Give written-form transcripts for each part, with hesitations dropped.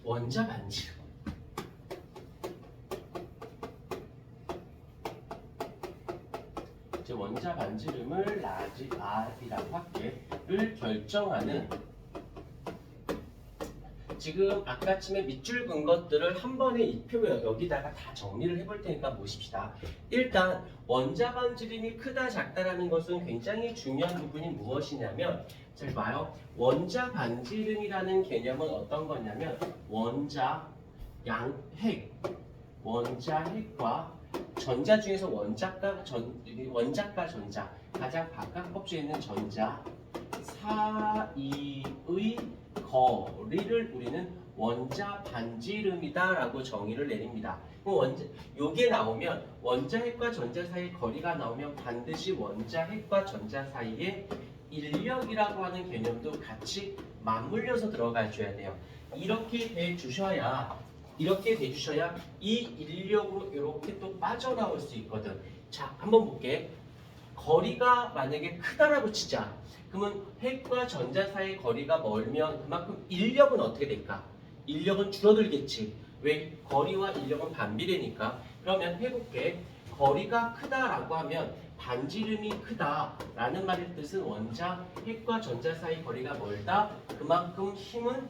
원자 반지름. 이제 원자 반지름을 라지 R이라고 할게를 결정하는, 지금 아까쯤에 밑줄 긋은 것들을 한 번에 이 표 여기다가 다 정리를 해볼 테니까 보십시다. 일단 원자 반지름이 크다 작다라는 것은 굉장히 중요한 부분이 무엇이냐면, 잘 봐요. 원자 반지름이라는 개념은 어떤 거냐면 원자 양핵, 원자 핵과 전자 중에서 원자과 전자, 가장 바깥 법주에 있는 전자 사이의 거리를 우리는 원자 반지름이다라고 정의를 내립니다. 요게 나오면 원자 핵과 전자 사이의 거리가 나오면 반드시 원자 핵과 전자 사이에 인력이라고 하는 개념도 같이 맞물려서 들어가 줘야 돼요. 이렇게 돼 주셔야 이 인력으로 이렇게 또 빠져나올 수 있거든. 자, 한번 볼게. 거리가 만약에 크다라고 치자. 그러면 핵과 전자 사이의 거리가 멀면 그만큼 인력은 어떻게 될까? 인력은 줄어들겠지. 왜? 거리와 인력은 반비례니까. 그러면 해볼게. 거리가 크다라고 하면 반지름이 크다라는 말의 뜻은 원자 핵과 전자 사이 거리가 멀다. 그만큼 힘은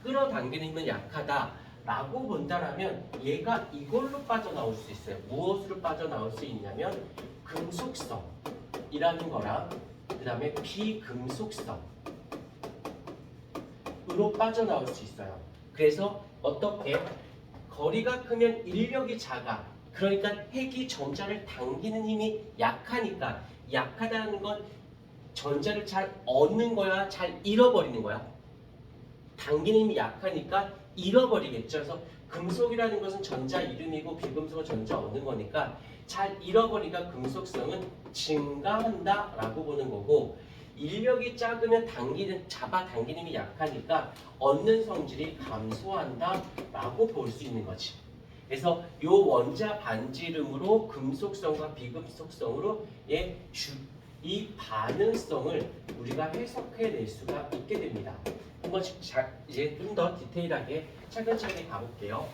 끌어당기는 힘은 약하다라고 본다라면 얘가 이걸로 빠져나올 수 있어요. 무엇으로 빠져나올 수 있냐면 금속성이라는 거랑 그 다음에 비금속성으로 빠져나올 수 있어요. 그래서 어떻게? 거리가 크면 인력이 작아. 그러니까 핵이 전자를 당기는 힘이 약하니까, 약하다는 건 전자를 잘 얻는 거야, 잘 잃어버리는 거야? 당기는 힘이 약하니까 잃어버리겠죠. 그래서 금속이라는 것은 전자 이름이고 비금속은 전자 얻는 거니까 잘 잃어버리니까 금속성은 증가한다라고 보는 거고, 인력이 작으면 잡아당기는 힘이 약하니까 얻는 성질이 감소한다라고 볼 수 있는 거지. 그래서 요 원자 반지름으로 금속성과 비금속성으로 이 반응성을 우리가 해석해낼 수가 있게 됩니다. 한번 이제 좀 더 디테일하게 차근차근히 가볼게요.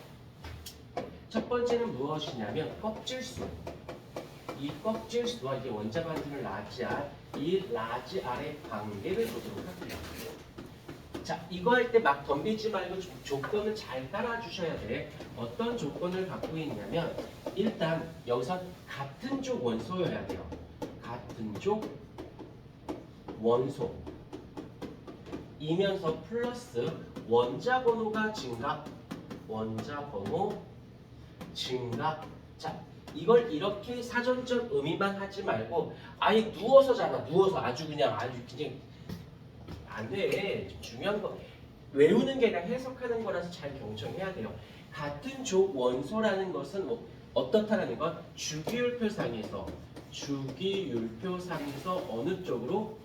첫 번째는 무엇이냐면 껍질수. 이 껍질수와 이게 원자 반지름 라지 R, 이 라지 R의 관계를 보도록 할게요. 자, 이거 할 때 막 덤비지 말고 조건을 잘 따라주셔야 돼. 어떤 조건을 갖고 있냐면, 일단 여기서 같은 쪽 원소여야 돼요. 같은 쪽 원소 이면서 플러스 원자 번호가 증가. 원자 번호 증가. 자, 이걸 이렇게 사전적 의미만 하지 말고 아예 누워서 잡아. 누워서 아주 그냥 안 돼. 중요한 거 외우는 게 아니라 해석하는 거라서 잘 경청해야 돼요. 같은 족 원소라는 것은 어떻다라는 건 주기율표상에서 어느 쪽으로?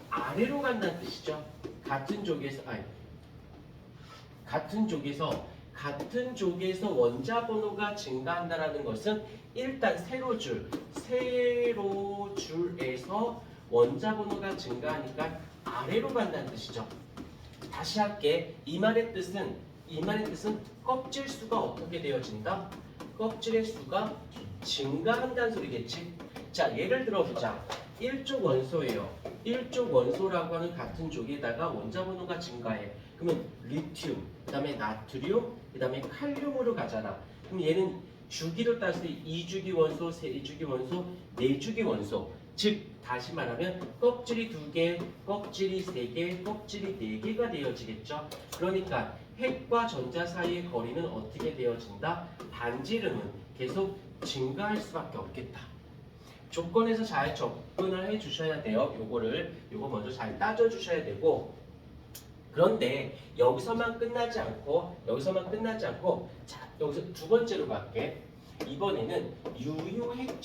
아래로 간다는 뜻이죠. 같은 쪽에서 원자 번호가 증가한다라는 것은 일단 세로줄에서 원자 번호가 증가하니까 아래로 간다는 뜻이죠. 다시 할게. 이 말의 뜻은 껍질 수가 어떻게 되어진다? 껍질의 수가 증가한다는 소리겠지. 자, 예를 들어보자. 1족 원소예요. 1족 원소라고 하는 같은 족에다가 원자 번호가 증가해. 그러면 리튬, 그 다음에 나트륨, 그 다음에 칼륨으로 가잖아. 그럼 얘는 주기로 따졌을 때 2주기 원소, 3주기 원소, 4주기 원소. 즉 다시 말하면 껍질이 2개, 껍질이 3개, 껍질이 4개가 되어지겠죠. 그러니까 핵과 전자 사이의 거리는 어떻게 되어진다? 반지름은 계속 증가할 수밖에 없겠다. 조건에서 잘 접근을 해 주셔야 돼요. 요거 먼저 잘 따져 주셔야 되고, 그런데 여기서만 끝나지 않고 자, 여기서 두 번째로 갈게. 이번에는 유효핵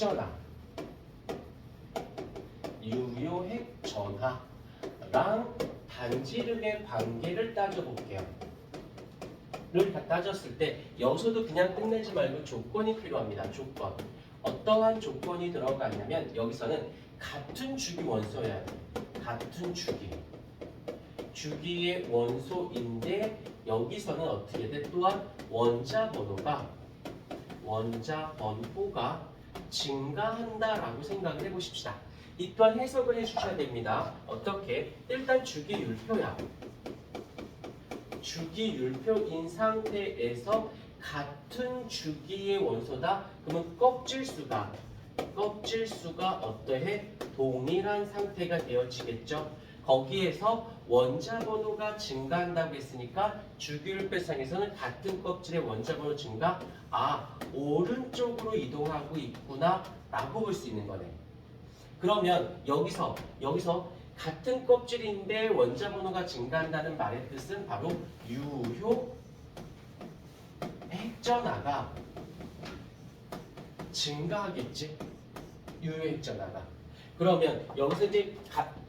전하랑 반지름의 관계를 따져볼게요. 를 따졌을 때 여기서도 그냥 끝내지 말고 조건이 필요합니다. 조건. 어떠한 조건이 들어가냐면 여기서는 같은 주기 원소여야 돼요. 같은 주기의 원소인데 여기서는 어떻게 돼? 또한 원자 번호가 증가한다라고 생각을 해보십시다. 이 또한 해석을 해주셔야 됩니다. 어떻게? 일단 주기율표야. 주기율표인 상태에서 같은 주기의 원소다. 그러면 껍질수가 어떠해? 동일한 상태가 되어지겠죠. 거기에서 원자 번호가 증가한다고 했으니까 주기율표상에서는 같은 껍질의 원자 번호 증가, 오른쪽으로 이동하고 있구나 라고 볼 수 있는 거네. 그러면 여기서 같은 껍질인데 원자 번호가 증가한다는 말의 뜻은 바로 유효 핵전하가 증가하겠지. 유효 핵전하가. 그러면 여기서 이제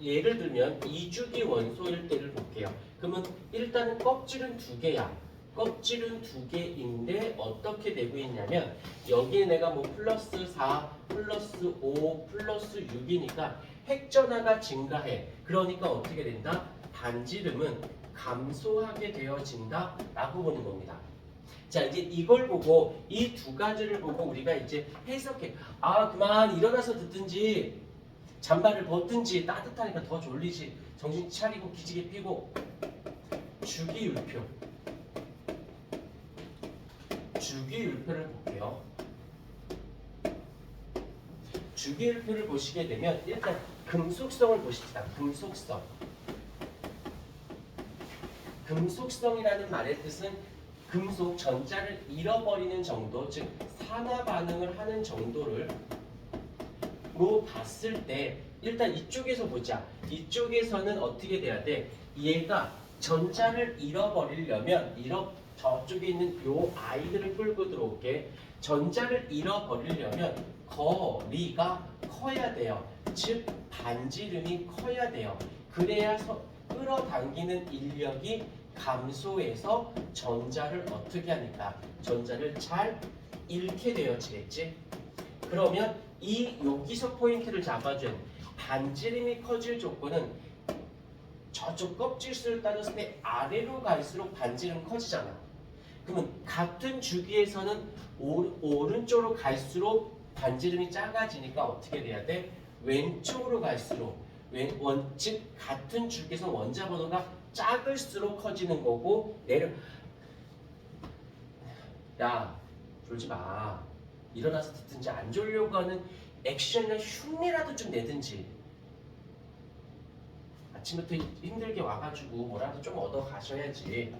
예를 들면 2주기 원소일 때를 볼게요. 그러면 일단은 껍질은 두 개야. 껍질은 두 개인데 어떻게 되고 있냐면 여기에 내가 뭐 플러스 4, 플러스 5, 플러스 6이니까 핵전하가 증가해. 그러니까 어떻게 된다? 반지름은 감소하게 되어진다 라고 보는 겁니다. 자, 이제 이걸 보고 이 두 가지를 보고 우리가 이제 해석해. 그만 일어나서 듣든지 잠바를 벗든지 따뜻하니까 더 졸리지. 정신 차리고 기지개 피고. 주기율표를 볼게요. 주기율표를 보시게 되면 일단 금속성을 보십시다. 금속성이라는 말의 뜻은 금속 전자를 잃어버리는 정도, 즉 산화 반응을 하는 정도를 봤을 때 일단 이쪽에서 보자. 이쪽에서는 어떻게 돼야 돼? 얘가 전자를 잃어버리려면 저쪽에 있는 요 아이들을 끌고 들어올게. 전자를 잃어버리려면 거리가 커야 돼요. 즉 반지름이 커야 돼요. 그래야 끌어당기는 인력이 감소해서 전자를 어떻게 하니까 전자를 잘 잃게 되어지겠지. 그러면 여기서 포인트를 잡아줘야 돼. 반지름이 커질 조건은 저쪽 껍질수를 따졌을 때 아래로 갈수록 반지름 커지잖아. 그러면 같은 주기에서는 오른쪽으로 갈수록 반지름이 작아지니까 어떻게 돼야 돼? 왼쪽으로 갈수록 즉 같은 주기에서 원자 번호가 작을수록 커지는 거고 야 졸지 마. 일어나서 듣든지 안 졸려고 하는 액션이나 흉내라도 좀 내든지. 아침부터 힘들게 와가지고 뭐라도 좀 얻어 가셔야지.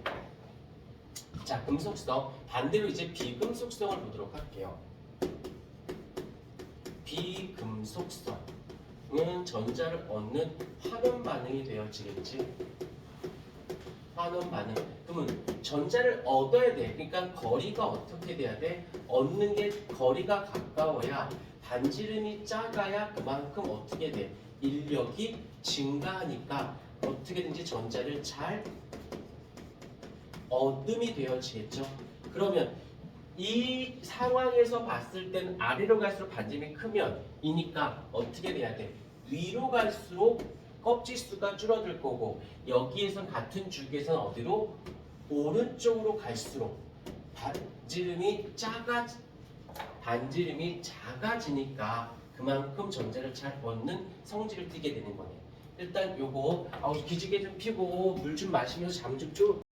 자, 금속성. 반대로 이제 비금속성을 보도록 할게요. 비금속성은 전자를 얻는 환원 반응이 되어지겠지. 환원 반응. 그러면 전자를 얻어야 돼. 그러니까 거리가 어떻게 돼야 돼? 얻는 게 거리가 가까워야 반지름이 작아야 그만큼 어떻게 돼? 인력이 증가하니까 어떻게든지 전자를 잘 얻음이 되어지겠죠. 그러면 이 상황에서 봤을 때는 아래로 갈수록 반지름이 크면 이니까 어떻게 돼야 돼? 위로 갈수록 껍질수가 줄어들 거고 여기에선 같은 주기에선 어디로? 오른쪽으로 갈수록 반지름이 작아지니까 그만큼 전자를 잘 얻는 성질을 띠게 되는 거네. 일단 요거 기지개 좀 피고 물 좀 마시면서 잠 좀 줘.